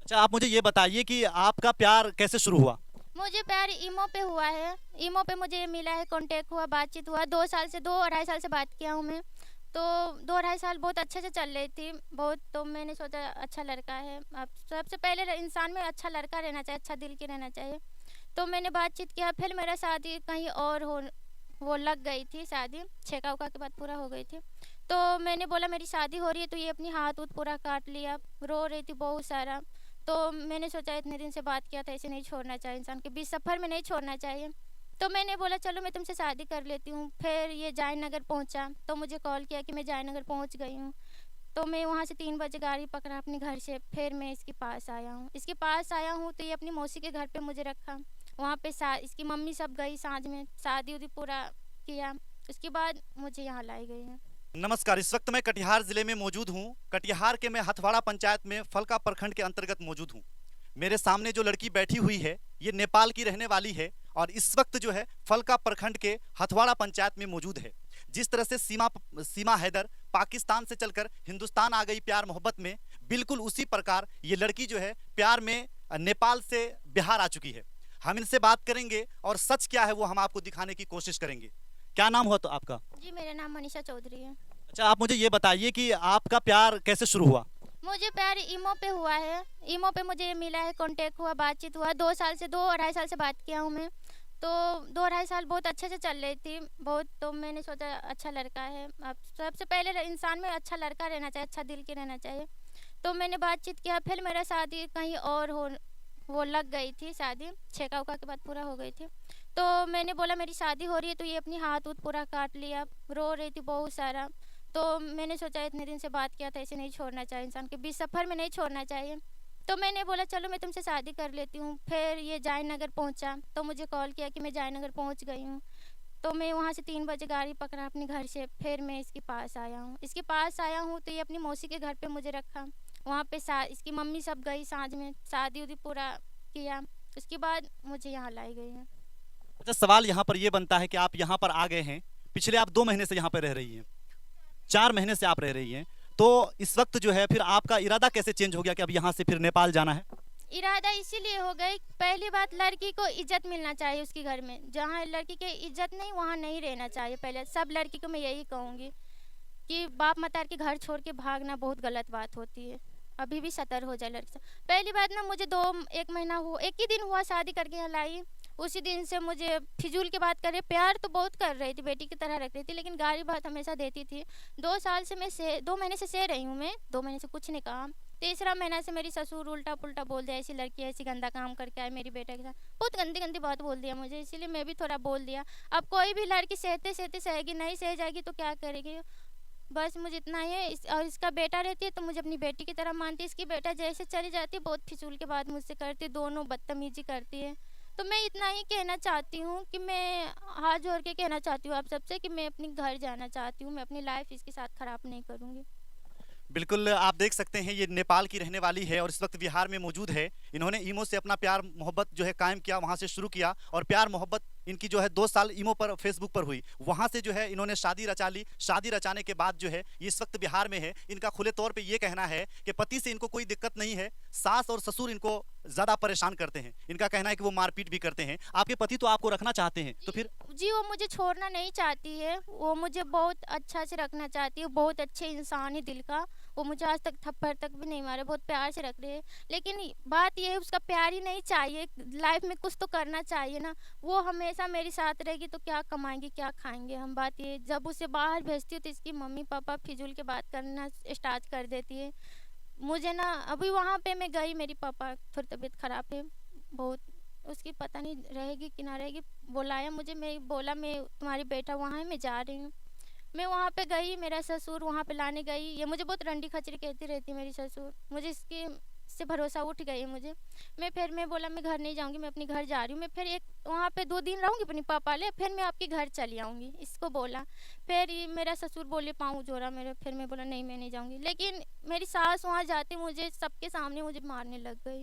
अच्छा, आप मुझे ये बताइए कि आपका प्यार कैसे शुरू हुआ? मुझे प्यार ईमो पे हुआ है। ईमो पे मुझे ये मिला है, कांटेक्ट हुआ, बातचीत हुआ। 2 साल से 2 अढ़ाई साल से बात किया हूँ मैं। तो 2 अढ़ाई साल बहुत अच्छे से चल रही थी बहुत। तो मैंने सोचा अच्छा लड़का है। अब सबसे पहले इंसान में अच्छा लड़का रहना चाहिए, अच्छा दिल के रहना चाहिए। तो मैंने बातचीत किया, फिर मेरा शादी कहीं और हो वो लग गई थी शादी, छेका-उका के बाद पूरा हो गई थी। तो मैंने बोला मेरी शादी हो रही है, तो ये अपनी हाथ-उथ पूरा काट लिया, रो रही थी बहुत सारा। तो मैंने सोचा इतने दिन से बात किया था, ऐसे नहीं छोड़ना चाहिए, इंसान के बीच सफ़र में नहीं छोड़ना चाहिए। तो मैंने बोला चलो मैं तुमसे शादी कर लेती हूँ। फिर ये जयनगर पहुँचा, तो मुझे कॉल किया कि मैं जयनगर पहुँच गई हूँ। तो मैं वहाँ से 3 बजे गाड़ी पकड़ा अपने घर से, फिर मैं इसके पास आया हूँ। इसके पास आया हूँ तो ये अपनी मौसी के घर पे मुझे रखा। वहाँ पे सा इसकी मम्मी सब गई साँझ में, शादी-उदी पूरा किया। उसके बाद मुझे यहाँ लाई गई है। नमस्कार, इस वक्त मैं कटिहार जिले में मौजूद हूँ। कटिहार के मैं हथवाड़ा पंचायत में फलका प्रखंड के अंतर्गत मौजूद हूँ। मेरे सामने जो लड़की बैठी हुई है, ये नेपाल की रहने वाली है और इस वक्त जो है फलका प्रखंड के हथवाड़ा पंचायत में मौजूद है। जिस तरह से सीमा हैदर पाकिस्तान से चलकर हिंदुस्तान आ गई प्यार मोहब्बत में, बिल्कुल उसी प्रकार ये लड़की जो है प्यार में नेपाल से बिहार आ चुकी है। हम इनसे बात करेंगे और सच क्या है वो हम आपको दिखाने की कोशिश करेंगे। क्या नाम हुआ तो आपका? जी, मेरा नाम मनीषा चौधरी है। अच्छा, आप मुझे ये बताइए कि आपका प्यार कैसे शुरू हुआ? मुझे प्यार ईमो पे हुआ है। ईमो पे मुझे ये मिला है, कांटेक्ट हुआ, बातचीत हुआ। 2 साल से 2 अढ़ाई साल से बात किया हूँ मैं। तो 2 अढ़ाई साल बहुत अच्छे से चल रही थी बहुत। तो मैंने सोचा अच्छा लड़का है। अब सबसे पहले इंसान में अच्छा लड़का रहना चाहिए, अच्छा दिल के रहना चाहिए। तो मैंने बातचीत किया, फिर मेरा शादी कहीं और हो वो लग गई थी शादी, छेका-उका के बाद पूरा हो गई थी। तो मैंने बोला मेरी शादी हो रही है, तो ये अपनी हाथ-उथ पूरा काट लिया, रो रही थी बहुत सारा। तो मैंने सोचा इतने दिन से बात किया था, ऐसे नहीं छोड़ना चाहिए, इंसान के बीच सफ़र में नहीं छोड़ना चाहिए। तो मैंने बोला चलो मैं तुमसे शादी कर लेती हूँ। फिर ये जयनगर पहुँचा, तो मुझे कॉल किया कि मैं जयनगर पहुँच गई हूँ। तो मैं वहाँ से 3 बजे गाड़ी पकड़ा अपने घर से, फिर मैं इसके पास आया हूँ। इसके पास आया हूँ तो ये अपनी मौसी के घर पे मुझे रखा। वहाँ पे सा इसकी मम्मी सब गई साँझ में, शादी-उदी पूरा किया। उसके बाद मुझे यहाँ लाई गई है। अच्छा, सवाल यहाँ पर ये बनता है कि आप यहाँ पर आ गए हैं, पिछले आप 2 महीने से यहाँ पे रह रही हैं, 4 महीने से आप रह रही हैं, तो इस वक्त जो है फिर आपका इरादा कैसे चेंज हो गया कि अब यहाँ से फिर नेपाल जाना है? इरादा इसीलिए हो गई, पहली बात लड़की को इज़्ज़त मिलना चाहिए उसके घर में। जहाँ लड़की की इज़्ज़त नहीं, वहाँ नहीं रहना चाहिए पहले। सब लड़की को मैं यही कहूँगी कि बाप मतार के घर छोड़ के भागना बहुत गलत बात होती है। अभी भी सतर्क हो जाए लड़की से। पहली बात ना मुझे 1 महीना हुआ, 1 ही दिन हुआ शादी करके यहाँ लाई। उसी दिन से मुझे फिजूल की बात करे, प्यार तो बहुत कर रही थी, बेटी की तरह रख रही थी, लेकिन गाली बात हमेशा देती थी। 2 साल से 2 महीने से सह रही हूँ मैं, 2 महीने से कुछ नहीं कहा। तीसरा महीना से मेरी ससुर उल्टा-पुल्टा बोल दिया, ऐसी लड़की ऐसी गंदा काम करके आई मेरी बेटे के साथ। बहुत गंदी-गंदी बात बोल दिया मुझे, इसीलिए मैं भी थोड़ा बोल दिया। अब कोई भी लड़की सहते-सहते सहेगी, नहीं सह जाएगी तो क्या करेगी? बस मुझे इतना ही है। और इसका बेटा रहती है तो मुझे अपनी बेटी की तरह मानती है। इसकी बेटा जैसे चली जाती है बहुत फिजूल के बात मुझसे करती है, दोनों बदतमीजी करती है। तो मैं इतना ही कहना चाहती हूँ कि मैं हाथ जोड़ के कहना चाहती हूँ आप सबसे कि मैं अपने घर जाना चाहती हूँ। मैं अपनी लाइफ इसके साथ ख़राब नहीं करूँगी। बिल्कुल, आप देख सकते हैं ये नेपाल की रहने वाली है और इस वक्त बिहार में मौजूद है। इन्होंने ईमो से अपना प्यार मोहब्बत जो है कायम किया, वहाँ से शुरू किया और प्यार मोहब्बत इनकी जो है 2 साल ईमो पर फेसबुक पर हुई। वहाँ से जो है इन्होंने शादी रचा ली। शादी रचाने के बाद जो है ये इस वक्त बिहार में है। इनका खुले तौर पे ये कहना है कि पति से इनको कोई दिक्कत नहीं है, सास और ससुर इनको ज़्यादा परेशान करते हैं। इनका कहना है कि वो मारपीट भी करते हैं। आपके पति तो आपको रखना चाहते हैं, तो जी, फिर? जी, वो मुझे छोड़ना नहीं चाहती है। वो मुझे बहुत अच्छा से रखना चाहती है, बहुत अच्छे इंसान है दिल का। वो मुझे आज तक थप्पड़ तक भी नहीं मारे, बहुत प्यार से रख रहे हैं। लेकिन बात ये है उसका प्यार ही नहीं चाहिए, लाइफ में कुछ तो करना चाहिए ना। वो हमेशा मेरे साथ रहेगी तो क्या कमाएँगे, क्या खाएँगे हम? बात ये जब उसे बाहर भेजती हूँ तो इसकी मम्मी-पापा फिजूल की बात करना स्टार्ट कर देती है। मुझे ना अभी वहाँ पे मैं गई, मेरी पापा थोड़ी तबीयत ख़राब है बहुत, उसकी पता नहीं रहेगी कि ना रहेगी। बुलाया मुझे, मैं बोला मैं तुम्हारी बेटा वहाँ है, मैं जा रही हूँ। मैं वहाँ पे गई, मेरा ससुर वहाँ पे लाने गई। ये मुझे बहुत रंडी खचरी कहती रहती है मेरी ससुर। मुझे इसकी से भरोसा उठ गई है मुझे। मैं बोला मैं घर नहीं जाऊँगी, मैं अपने घर जा रही हूँ। मैं फिर एक वहाँ पे 2 दिन रहूँगी अपने पापा ले, फिर मैं आपके घर चली आऊँगी, इसको बोला। फिर ये मेरा ससुर बोले पाँव जोड़ा मेरे, फिर मैं बोला नहीं मैं नहीं जाऊँगी। लेकिन मेरी सास वहाँ जाते मुझे सबके सामने मुझे मारने लग गई।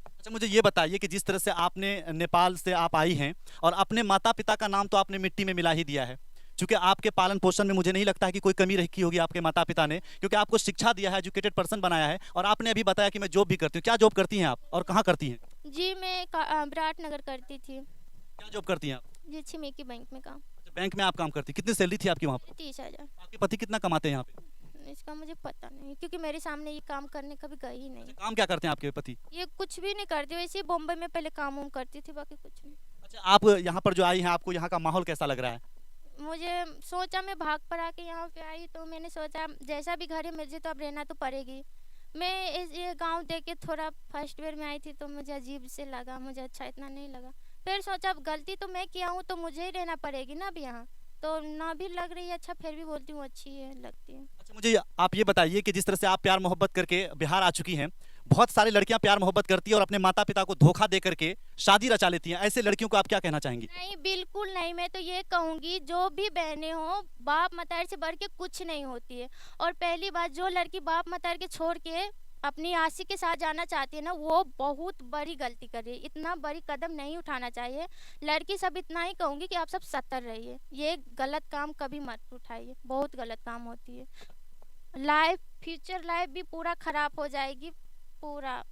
अच्छा, मुझे ये बताइए कि जिस तरह से आपने नेपाल से आप आई हैं और अपने माता-पिता का नाम तो आपने मिट्टी में मिला ही दिया है। चूंकि आपके पालन पोषण में मुझे नहीं लगता है कि कोई कमी रखी होगी आपके माता पिता ने, क्योंकि आपको शिक्षा दिया है, एजुकेटेड पर्सन बनाया है। और आपने अभी बताया कि मैं जॉब भी करती हूँ। क्या जॉब करती हैं आप और कहाँ करती हैं? जी मैं विराटनगर करती थी। क्या जॉब करती हैं आप? जी छिमेकी बैंक में काम। अच्छा, बैंक में आप काम करती, कितनी सैलरी थी आपकी वहाँ पर? 30,000। आपके पति कितना कमाते हैं यहाँ पे? इसका मुझे पता नहीं क्योंकि मेरे सामने ये काम करने कभी गई ही नहीं। काम क्या करते हैं आपके पति? ये कुछ भी नहीं करती, वैसे ही बॉम्बे में पहले काम वाम करती थी, बाकी कुछ नहीं। अच्छा, आप यहाँ पर जो आई हैं, आपको यहाँ का माहौल कैसा लग रहा है? मुझे सोचा मैं भाग पर आके यहाँ पे आई तो मैंने सोचा जैसा भी घर है मुझे तो अब रहना तो पड़ेगी। मैं ये गांव देख के थोड़ा फर्स्ट ईयर में आई थी तो मुझे अजीब से लगा, मुझे अच्छा इतना नहीं लगा। फिर सोचा अब गलती तो मैं किया हूँ तो मुझे ही रहना पड़ेगी ना अब यहाँ, तो ना भी लग रही है अच्छा, फिर भी बोलती हूँ अच्छी है लगती है। अच्छा, मुझे आप ये बताइए कि जिस तरह से आप प्यार मोहब्बत करके बिहार आ चुकी हैं, बहुत सारी लड़कियां प्यार मोहब्बत करती है और अपने माता पिता को धोखा दे करके शादी रचा लेती हैं। ऐसे लड़कियों को आप क्या कहना चाहेंगी? नहीं बिल्कुल नहीं, मैं तो ये कहूँगी जो भी बहनें हो बाप मतार से बढ़ के कुछ नहीं होती है। और पहली बात जो लड़की बाप मतार के छोड़ के अपनी आशिक के साथ जाना चाहती है ना, वो बहुत बड़ी गलती कर रही है। इतना बड़ी कदम नहीं उठाना चाहिए। लड़की सब इतना ही कहूँगी कि आप सब सतर्क रहिए, ये गलत काम कभी मत उठाइए, बहुत गलत काम होती है। लाइफ फ्यूचर लाइफ भी पूरा खराब हो जाएगी, पूरा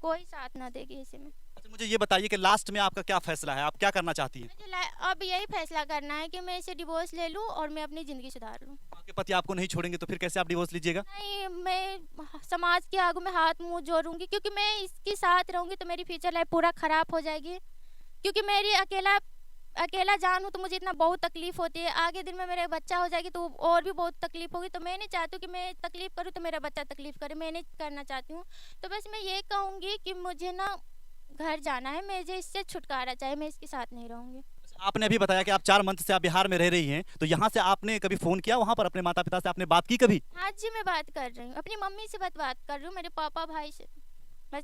कोई साथ ना देगी इसी में। अच्छा, मुझे ये बताइए कि लास्ट में आपका क्या फैसला है, आप क्या करना चाहती हैं? मुझे अब यही फैसला करना है कि मैं इसे डिवोर्स ले लूं और मैं अपनी ज़िंदगी सुधार लूं। आपके पति आपको नहीं छोड़ेंगे तो फिर कैसे आप डिवोर्स लीजिएगा? नहीं, मैं समाज के आगे में हाथ मुंह जोड़ूंगी क्योंकि मैं इसके साथ रहूंगी तो मेरी फ्यूचर लाइफ पूरा खराब हो जाएगी। क्योंकि मेरी अकेला अकेला जान हूँ तो मुझे इतना बहुत तकलीफ होती है। आगे दिन में मेरा बच्चा हो जाएगी तो और भी बहुत तकलीफ होगी। तो मैं नहीं चाहती हूँ कि मैं तकलीफ करूँ तो मेरा बच्चा तकलीफ करे, मैं नहीं करना चाहती हूँ। तो बस मैं ये कहूँगी कि मुझे ना घर जाना है, मुझे इससे छुटकारा चाहिए, मैं इसके साथ नहीं रहूँगी। अच्छा, आपने अभी बताया कि आप 4 मंथ से आप बिहार में रह रही हैं, तो यहाँ से आपने कभी फोन किया वहाँ पर अपने माता पिता से, आपने बात की कभी? हाँ जी, मैं बात कर रही हूँ अपनी मम्मी से, बात कर रही हूँ, मेरे पापा भाई से बस।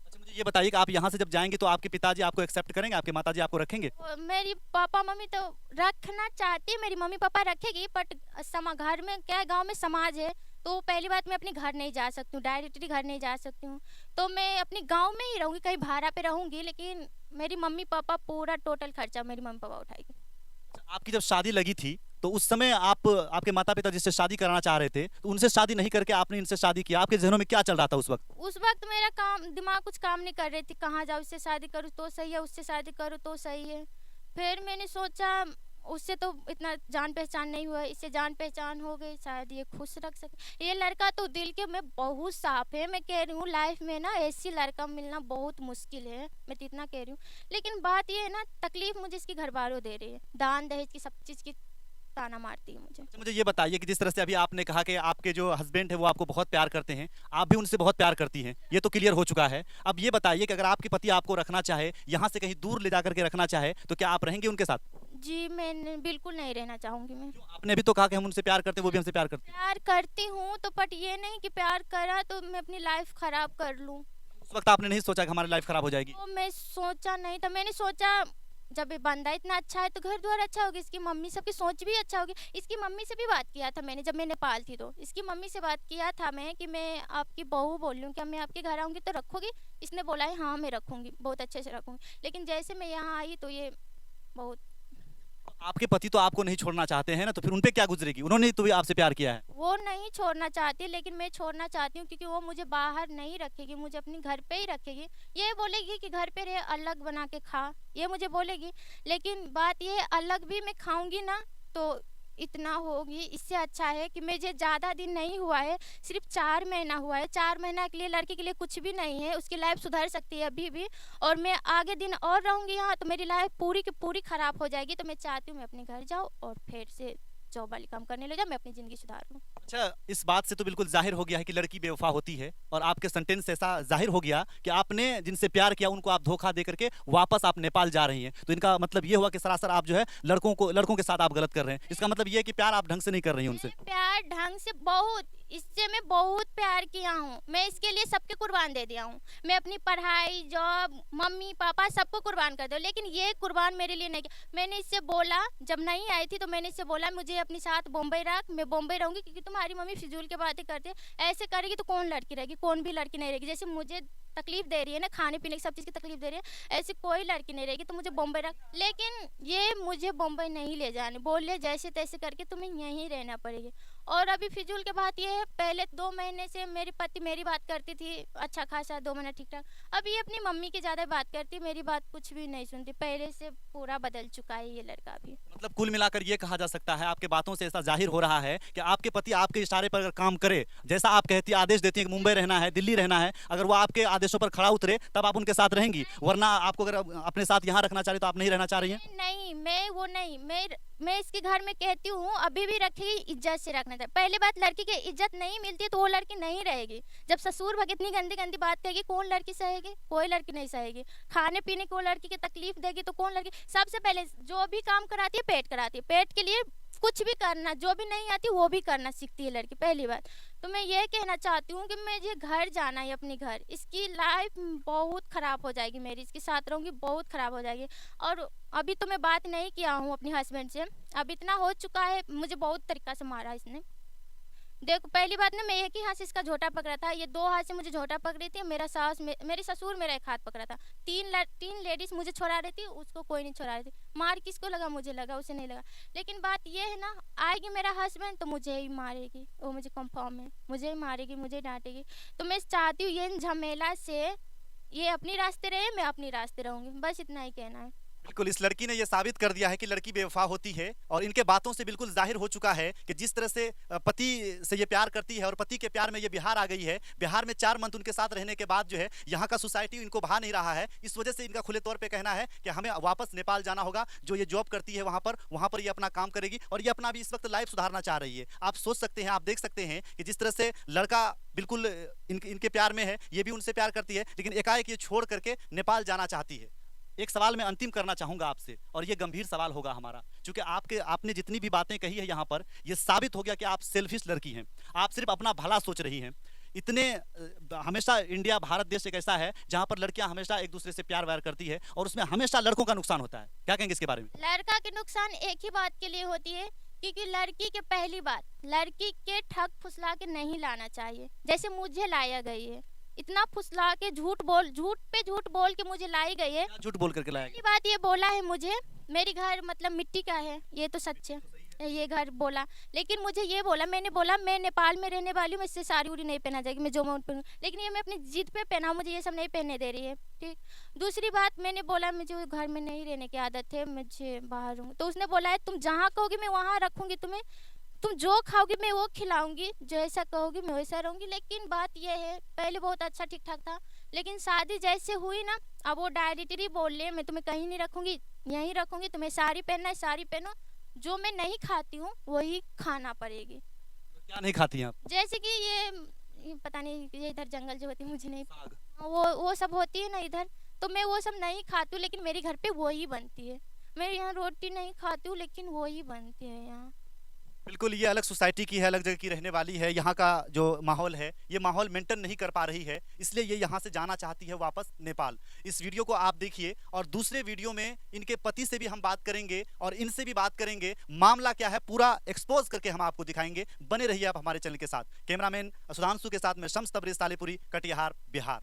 अच्छा, मुझे ये बताइए कि आप यहाँ से जब जाएंगे तो आपके पिताजी आपको एक्सेप्ट करेंगे, आपके माताजी आपको रखेंगे? मेरी पापा मम्मी तो रखना चाहती है, मेरी मम्मी पापा रखेगी, बट घर में क्या है, गांव में समाज है तो पहली बात मैं अपने घर नहीं जा सकती हूँ, डायरेक्टली घर नहीं जा सकती हूँ। तो मैं अपने गांव में ही रहूँगी, कहीं भाड़ा पे रहूँगी, लेकिन मेरी मम्मी पापा पूरा टोटल खर्चा मेरी मम्मी पापा उठाएगी। अच्छा, आपकी जब शादी लगी थी तो उस समय आप आपके माता पिता जिससे शादी कराना चाह रहे थे तो उनसे शादी नहीं करके आपने इनसे शादी किया, आपके जहनों में क्या चल रहा था उस वक्त? उस वक्त मेरा काम दिमाग कुछ काम नहीं कर रही थी, कहाँ जाऊँ, इससे शादी करूँ तो सही है, उससे शादी करूँ तो सही है। फिर मैंने सोचा उससे तो इतना जान पहचान नहीं हुआ, इससे जान पहचान हो गई, शायद ये खुश रख सके। ये लड़का तो दिल के में बहुत साफ है, मैं कह रही हूँ लाइफ में ना ऐसी लड़का मिलना बहुत मुश्किल है, मैं तो इतना कह रही हूँ। लेकिन बात ये है ना, तकलीफ मुझे इसकी घर वालों दे रही है, दान दहेज की सब चीज़ की ताना मारती है मुझे। अच्छा, मुझे ये बताइए कि जिस तरह से अभी आपने कहा कि आपके जो हस्बैंड है वो आपको बहुत प्यार करते हैं, आप भी उनसे बहुत प्यार करती हैं, ये तो क्लियर हो चुका है। अब ये बताइए कि अगर आपके पति आपको रखना चाहे, यहाँ से कहीं दूर ले जाकर के रखना चाहे, तो क्या आप रहेंगे उनके साथ? जी मैं बिल्कुल नहीं रहना चाहूँगी। मैं आपने अभी तो कहा कि हम उनसे प्यार करते हैं, वो भी हमसे प्यार करते हैं। प्यार करती हूँ तो बट ये नहीं कि प्यार करा तो मैं अपनी लाइफ खराब कर लूँ। उस वक्त आपने नहीं सोचा कि हमारी लाइफ खराब हो जाएगी? तो मैं सोचा नहीं था, मैंने सोचा जब ये बंदा इतना अच्छा है तो घर द्वार अच्छा होगी, इसकी मम्मी सबकी सोच भी अच्छा होगी। इसकी मम्मी से भी बात किया था मैंने, जब मैं नेपाल थी तो इसकी मम्मी से बात किया था मैं कि मैं आपकी बहू बोल रही हूँ, क्या मैं आपके घर आऊँगी तो रखोगी? इसने बोला है हाँ मैं रखूँगी, बहुत अच्छे से रखूँगी। लेकिन जैसे मैं यहाँ आई तो ये बहुत। आपके पति तो आपको नहीं छोड़ना चाहते हैं ना, तो फिर उनपे क्या गुजरेगी? उन्होंने तो भी आपसे प्यार किया है। वो नहीं छोड़ना चाहती लेकिन मैं छोड़ना चाहती हूँ क्योंकि वो मुझे बाहर नहीं रखेगी, मुझे अपने घर पे ही रखेगी। ये बोलेगी कि घर पे रहे, अलग बना के खा, ये मुझे बोलेगी। लेकिन बात ये अलग भी मैं खाऊंगी ना तो इतना होगी, इससे अच्छा है कि मुझे ज़्यादा दिन नहीं हुआ है, सिर्फ 4 महीना हुआ है। 4 महीना के लिए लड़की के लिए कुछ भी नहीं है, उसकी लाइफ सुधर सकती है अभी भी। और मैं आगे दिन और रहूँगी यहाँ तो मेरी लाइफ पूरी की पूरी ख़राब हो जाएगी। तो मैं चाहती हूँ मैं अपने घर जाऊँ और फिर से जॉब वाली काम करने लग जाऊँ, मैं अपनी ज़िंदगी सुधार लूँ। अच्छा, इस बात से तो बिल्कुल जाहिर हो गया है कि लड़की बेवफा होती है, और आपके सेंटेंस से ऐसा जाहिर हो गया कि आपने जिनसे प्यार किया उनको आप धोखा दे करके वापस आप नेपाल जा रही हैं। तो इनका मतलब ये हुआ कि सरासर आप जो है लड़कों के साथ आप गलत कर रहे हैं। इसका मतलब ये है कि प्यार आप ढंग से नहीं कर रही हैं उनसे। मैं प्यार ढंग से बहुत, इससे मैं बहुत प्यार किया हूँ, मैं इसके लिए सबके कुर्बान दे दिया हूँ। मैं अपनी पढ़ाई, जॉब, मम्मी पापा सबको कुर्बान कर दिया, लेकिन ये कुर्बान मेरे लिए नहीं किया। मैंने इससे बोला, जब नहीं आई थी तो मैंने इससे बोला मुझे अपने साथ बॉम्बे रख, मैं बॉम्बे रहूँगी क्योंकि तुम्हारी मम्मी फिजूल की बातें करती है, ऐसे करेगी तो कौन लड़की रहेगी, कौन भी लड़की नहीं रहेगी। जैसे मुझे तकलीफ दे रही है ना, खाने पीने की सब चीज़ की तकलीफ दे रही है, ऐसी कोई लड़की नहीं रहेगी तो मुझे बॉम्बे रख, लेकिन ये मुझे बॉम्बे नहीं ले जाने, बोले जैसे तैसे करके तुम्हें यहीं रहना पड़ेगी। और अभी फिजूल की बात ये है, पहले 2 महीने से मेरे पति मेरी बात करती थी अच्छा खासा 2 महीना ठीक-ठाक। अब ये अपनी मम्मी की ज़्यादा बात करती है, मेरी बात कुछ भी नहीं सुनती। पहले से पूरा बदल चुका है ये लड़का भी। मतलब कुल मिलाकर ये कहा जा सकता है, आपके बातों से ऐसा जाहिर हो रहा है कि आपके पति आपके इशारे पर अगर काम करे, जैसा आप कहती आदेश देती हैं कि मुंबई रहना है, दिल्ली रहना है, अगर वो आपके आदेशों पर खड़ा उतरे तब आप उनके साथ रहेंगी, वरना आपको अगर अपने साथ यहाँ रखना चाह रही तो आप नहीं रहना चाह रही हैं? नहीं, मैं वो नहीं, मैं इसके घर में कहती हूँ अभी भी रखेगी, इज्जत से रखना चाहिए। पहली बात, लड़की की इज्जत नहीं मिलती तो वो लड़की नहीं रहेगी। जब ससुर भग इतनी गंदी-गंदी बात कहेगी, कौन लड़की सहेगी? कोई लड़की नहीं सहेगी। खाने पीने को लड़की की तकलीफ देगी तो कौन लड़की, सबसे पहले जो भी काम कराती है पेट कराती है। पेट के लिए कुछ भी करना, जो भी नहीं आती वो भी करना सीखती है लड़की, पहली बात। तो मैं ये कहना चाहती हूँ कि मुझे घर जाना है, अपने घर। इसकी लाइफ बहुत ख़राब हो जाएगी मेरी, इसके साथ रहूँगी बहुत ख़राब हो जाएगी। और अभी तो मैं बात नहीं किया हूँ अपने हस्बैंड से, अब इतना हो चुका है, मुझे बहुत तरीक़ा से मारा इसने। देखो पहली बात ना, मैं एक ही हाथ से इसका झोटा पकड़ा था, ये 2 हाथ से मुझे झोटा पकड़ी थी। मेरा सास मेरे ससुर मेरा एक हाथ पकड़ा था। 3 लेडीज़ मुझे छुड़ा रही थी, उसको कोई नहीं छुड़ा रही थी। मार किसको लगा? मुझे लगा, उसे नहीं लगा। लेकिन बात ये है ना, आएगी मेरा हस्बैंड तो मुझे ही मारेगी, वो मुझे कन्फर्म है, मुझे ही मारेगी, मुझे ही डाँटेगी। तो मैं चाहती हूँ ये झमेला से ये अपनी रास्ते रहे, मैं अपनी रास्ते रहूँगी, बस इतना ही कहना है। बिल्कुल, इस लड़की ने ये साबित कर दिया है कि लड़की बेवफा होती है, और इनके बातों से बिल्कुल जाहिर हो चुका है कि जिस तरह से पति से ये प्यार करती है और पति के प्यार में ये बिहार आ गई है। बिहार में 4 मंथ उनके साथ रहने के बाद जो है यहाँ का सोसाइटी इनको भा नहीं रहा है। इस वजह से इनका खुले तौर पे कहना है कि हमें वापस नेपाल जाना होगा। जो ये जॉब करती है वहाँ पर ये अपना काम करेगी, और ये अपना भी इस वक्त लाइफ सुधारना चाह रही है। आप सोच सकते हैं, आप देख सकते हैं कि जिस तरह से लड़का बिल्कुल इनके प्यार में है, ये भी उनसे प्यार करती है, लेकिन एकाएक ये छोड़ करके नेपाल जाना चाहती है। एक सवाल मैं अंतिम करना चाहूंगा आपसे, और ये गंभीर सवाल होगा हमारा, क्योंकि आपने जितनी भी बातें कही है यहाँ पर, ये साबित हो गया कि आप सेल्फिश लड़की हैं। आप सिर्फ अपना भला सोच रही हैं। इतने हमेशा इंडिया, भारत देश एक ऐसा है जहाँ पर लड़कियां हमेशा एक दूसरे से प्यार व्यार करती है, और उसमें हमेशा लड़कों का नुकसान होता है। क्या कहेंगे इसके बारे में? लड़का के नुकसान एक ही बात के लिए होती है, क्योंकि लड़की के पहली बात, लड़की के ठग फुसला के नहीं लाना चाहिए, जैसे मुझे लाया गई है। इतना फुसला के झूठ पे झूठ बोल के मुझे लाई गई है। झूठ बोल करके लाया? पहली बात ये बोला है मुझे, मेरी घर मतलब मिट्टी का है, ये तो सच है, ये घर बोला। लेकिन मुझे ये बोला, मैंने बोला मैं नेपाल में रहने वाली हूँ, मुझसे साड़ी उड़ी नहीं पहना जाएगी, मैं जो मैं पहनूँ। लेकिन ये मैं अपनी जिद पे पहना, मुझे ये सब नहीं पहनने दे रही है। ठीक, दूसरी बात, मैंने बोला मुझे घर में नहीं रहने की आदत है, मुझे बाहर हूँ। तो उसने बोला है तुम जहाँ कहोगी मैं वहाँ रखूँगी तुम्हें, तुम जो खाओगी मैं वो खिलाऊंगी, जैसा कहोगी मैं वैसा रहूंगी। लेकिन बात यह है, पहले बहुत अच्छा ठीक ठाक था, लेकिन शादी जैसे हुई ना, अब वो डायरेक्टली बोल रहे मैं तुम्हें कहीं नहीं रखूंगी, यहीं रखूंगी, तुम्हें साड़ी पहनना है साड़ी पहनो, जो मैं नहीं खाती हूँ वही खाना पड़ेगी। क्या नहीं खाती हैं आप? जैसे कि ये पता नहीं, ये इधर जंगल जो होती है मुझे नहीं, वो सब होती है ना इधर, तो मैं वो सब नहीं खाती हूँ, लेकिन मेरे घर पे वही बनती है। मैं यहाँ रोटी नहीं खाती हूँ, लेकिन वही बनती है यहाँ। बिल्कुल, ये अलग सोसाइटी की है, अलग जगह की रहने वाली है। यहाँ का जो माहौल है, ये माहौल मेंटेन नहीं कर पा रही है, इसलिए ये यहाँ से जाना चाहती है वापस नेपाल। इस वीडियो को आप देखिए, और दूसरे वीडियो में इनके पति से भी हम बात करेंगे और इनसे भी बात करेंगे। मामला क्या है पूरा एक्सपोज करके हम आपको दिखाएंगे। बने रहिए आप हमारे चैनल के साथ। कैमरामैन सुधांशु के साथ मैं शम्स तबरेज़ तालेपुरी, कटिहार, बिहार।